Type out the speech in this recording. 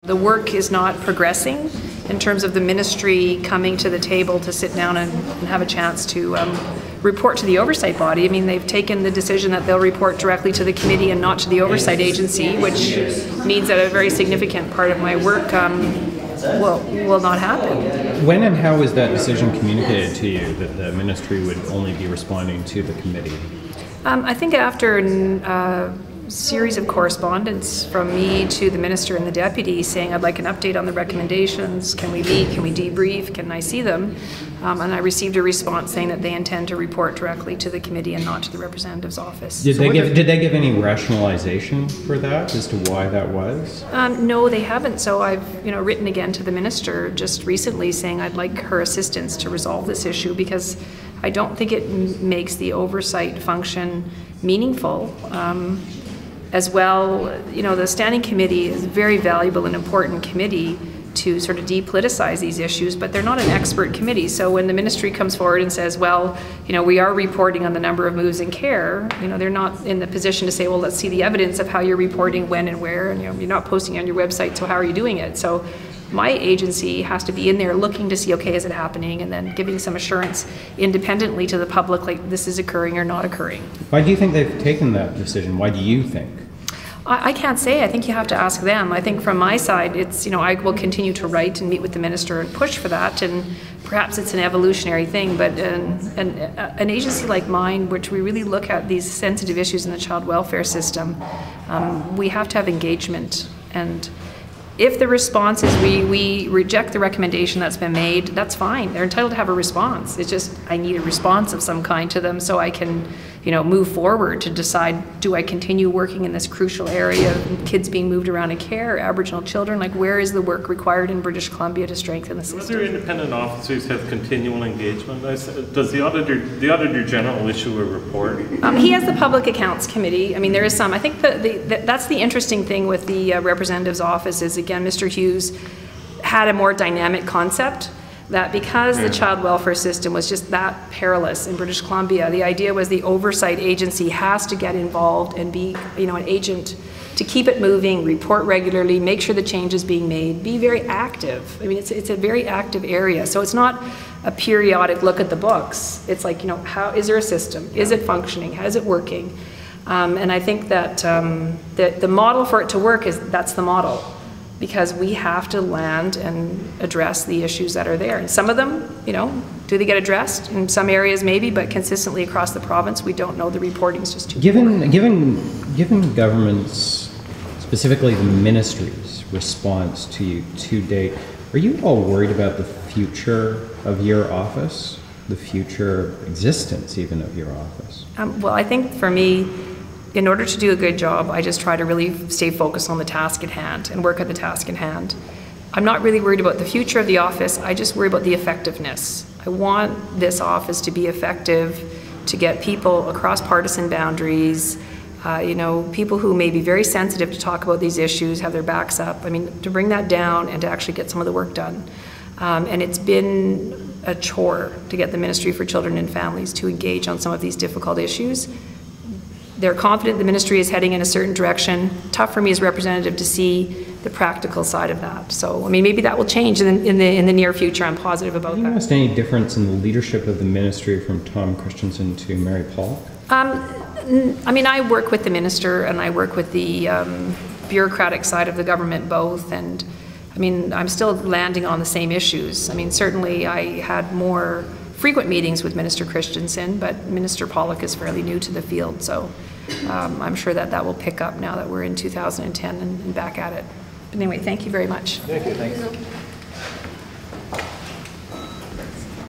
The work is not progressing in terms of the ministry coming to the table to sit down and have a chance to report to the oversight body. I mean, they've taken the decision that they'll report directly to the committee and not to the oversight agency, which means that a very significant part of my work will not happen. When and how was that decision communicated to you, that the ministry would only be responding to the committee? I think after series of correspondence from me to the minister and the deputy saying I'd like an update on the recommendations, can we meet, can we debrief, can I see them? And I received a response saying that they intend to report directly to the committee and not to the representative's office. Did they give any rationalization for that as to why that was? No, they haven't. So I've written again to the minister just recently saying I'd like her assistance to resolve this issue, because I don't think it makes the oversight function meaningful. As well, the standing committee is a very valuable and important committee to sort of depoliticize these issues, but they're not an expert committee. So when the ministry comes forward and says, well, we are reporting on the number of moves in care, they're not in the position to say, well, let's see the evidence of how you're reporting when and where, and you're not posting on your website, so how are you doing it? So my agency has to be in there looking to see, okay, is it happening, and then giving some assurance independently to the public, like this is occurring or not occurring. Why do you think they've taken that decision? Why do you think? I can't say. I think you have to ask them. I think from my side, it's, I will continue to write and meet with the minister and push for that, and perhaps it's an evolutionary thing, but an agency like mine, which we really look at these sensitive issues in the child welfare system, we have to have engagement. And if the response is we reject the recommendation that's been made, that's fine. They're entitled to have a response. It's just I need a response of some kind to them so I can, move forward to decide, do I continue working in this crucial area of kids being moved around in care, Aboriginal children? Like, where is the work required in British Columbia to strengthen the system? Whether independent officers have continual engagement, does the Auditor General issue a report? He has the Public Accounts Committee. I mean, there is some. I think that's the interesting thing with the representative's office is, again, Mr. Hughes had a more dynamic concept that because the child welfare system was just that perilous in British Columbia, the idea was the oversight agency has to get involved and be, an agent to keep it moving, report regularly, make sure the change is being made, be very active. I mean, it's a very active area. So it's not a periodic look at the books. It's like, how is there a system? Is it functioning? How is it working? And I think that the model for it to work that's the model. Because we have to land and address the issues that are there. And some of them, do they get addressed? In some areas maybe, but consistently across the province, we don't know. The reporting's just too poor. Given government's, specifically the ministry's response to you to date, are you all worried about the future of your office? The future existence even of your office? Well, I think for me, in order to do a good job, I just try to really stay focused on the task at hand and work at the task at hand. I'm not really worried about the future of the office, I just worry about the effectiveness. I want this office to be effective, to get people across partisan boundaries, people who may be very sensitive to talk about these issues, have their backs up. I mean, to bring that down and to actually get some of the work done. And it's been a chore to get the Ministry for Children and Families to engage on some of these difficult issues. They're confident the ministry is heading in a certain direction. Tough for me as representative to see the practical side of that. So, I mean, maybe that will change in the near future. I'm positive about that. Have you noticed any difference in the leadership of the ministry from Tom Christensen to Mary Pollock? I mean, I work with the minister and I work with the bureaucratic side of the government both. And I mean, I'm still landing on the same issues. I mean, certainly I had more frequent meetings with Minister Christensen, but Minister Pollock is fairly new to the field, so I'm sure that will pick up now that we're in 2010 and back at it. But anyway, thank you very much. Thank you. Thanks.